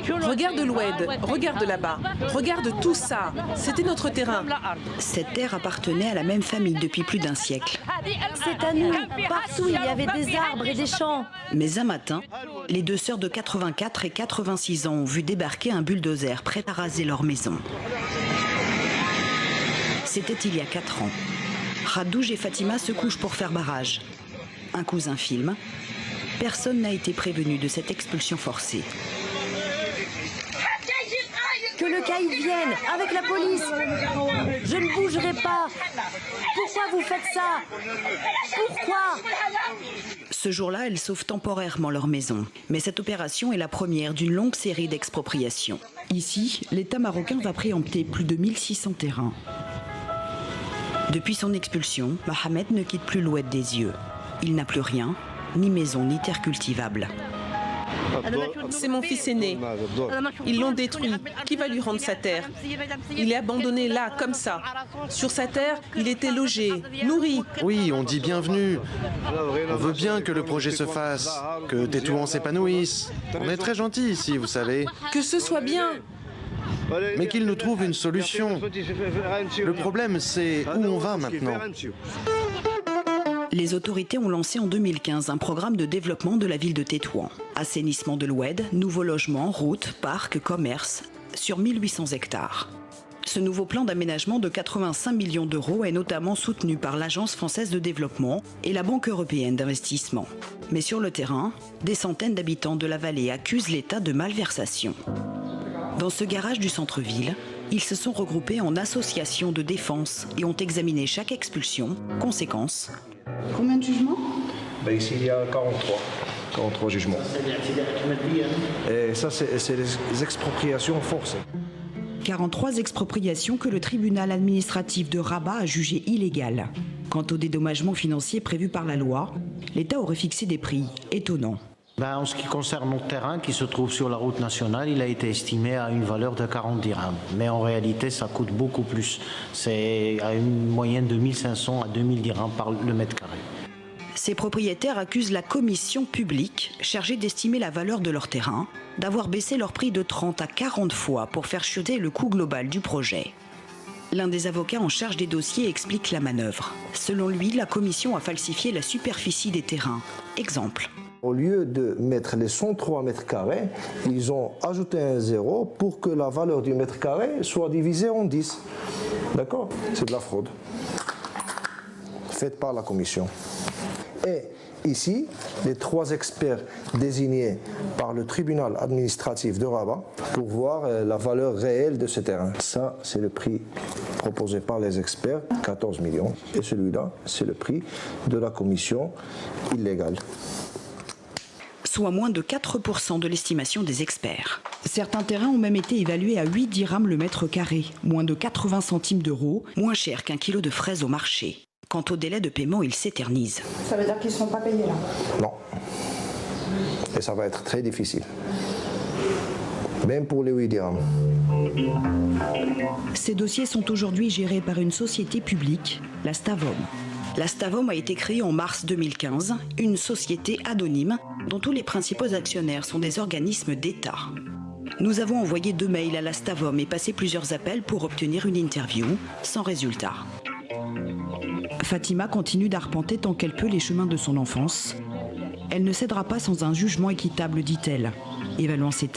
Regarde l'Oued, regarde là-bas, regarde tout ça. C'était notre terrain. Cette terre appartenait à la même famille depuis plus d'un siècle. C'est à nous. Partout, il y avait des arbres et des champs. Mais un matin, les deux sœurs de 84 et 86 ans ont vu débarquer un bulldozer prêt à raser leur maison. C'était il y a 4 ans. Radouj et Fatima se couchent pour faire barrage. Un cousin filme. Personne n'a été prévenu de cette expulsion forcée. Que le caïd vienne, avec la police. Je ne bougerai pas. Pourquoi vous faites ça? Pourquoi? Ce jour-là, elles sauvent temporairement leur maison. Mais cette opération est la première d'une longue série d'expropriations. Ici, l'État marocain va préempter plus de 1600 terrains. Depuis son expulsion, Mohamed ne quitte plus l'Oued des yeux. Il n'a plus rien, ni maison, ni terre cultivable. C'est mon fils aîné. Ils l'ont détruit. Qui va lui rendre sa terre? Il est abandonné là, comme ça. Sur sa terre, il était logé, nourri. Oui, on dit bienvenue. On veut bien que le projet se fasse, que Tétouan s'épanouisse. On est très gentils ici, vous savez. Que ce soit bien. Mais qu'il nous trouve une solution. Le problème, c'est où on va maintenant. Les autorités ont lancé en 2015 un programme de développement de la ville de Tétouan. Assainissement de l'Oued, nouveaux logements, routes, parcs, commerces, sur 1800 hectares. Ce nouveau plan d'aménagement de 85 millions d'euros est notamment soutenu par l'Agence française de développement et la Banque européenne d'investissement. Mais sur le terrain, des centaines d'habitants de la vallée accusent l'État de malversation. Dans ce garage du centre-ville, ils se sont regroupés en association de défense et ont examiné chaque expulsion, conséquences. Combien de jugements? Ici, il y a 43 jugements. Et ça, c'est les expropriations forcées. 43 expropriations que le tribunal administratif de Rabat a jugées illégales. Quant au dédommagement financier prévu par la loi, l'État aurait fixé des prix étonnants. En ce qui concerne notre terrain qui se trouve sur la route nationale, il a été estimé à une valeur de 40 dirhams. Mais en réalité, ça coûte beaucoup plus. C'est à une moyenne de 1500 à 2000 dirhams par le mètre carré. Ces propriétaires accusent la commission publique, chargée d'estimer la valeur de leur terrain, d'avoir baissé leur prix de 30 à 40 fois pour faire chuter le coût global du projet. L'un des avocats en charge des dossiers explique la manœuvre. Selon lui, la commission a falsifié la superficie des terrains. Exemple. Au lieu de mettre les 103 mètres carrés, ils ont ajouté un zéro pour que la valeur du mètre carré soit divisée en 10. D'accord? C'est de la fraude. Faite par la commission. Et ici, les 3 experts désignés par le tribunal administratif de Rabat pour voir la valeur réelle de ce terrain. Ça, c'est le prix proposé par les experts, 14 millions. Et celui-là, c'est le prix de la commission illégale. Soit moins de 4% de l'estimation des experts. Certains terrains ont même été évalués à 8 dirhams le mètre carré, moins de 80 centimes d'euros, moins cher qu'un kilo de fraises au marché. Quant au délai de paiement, il s'éternise. Ça veut dire qu'ils ne sont pas payés là? Non. Et ça va être très difficile. Même pour les 8 dirhams. Ces dossiers sont aujourd'hui gérés par une société publique, la Stavom. La Stavom a été créée en mars 2015, une société anonyme dont tous les principaux actionnaires sont des organismes d'État. Nous avons envoyé 2 mails à la Stavom et passé plusieurs appels pour obtenir une interview, sans résultat. Fatima continue d'arpenter tant qu'elle peut les chemins de son enfance. Elle ne cédera pas sans un jugement équitable, dit-elle, évaluant ses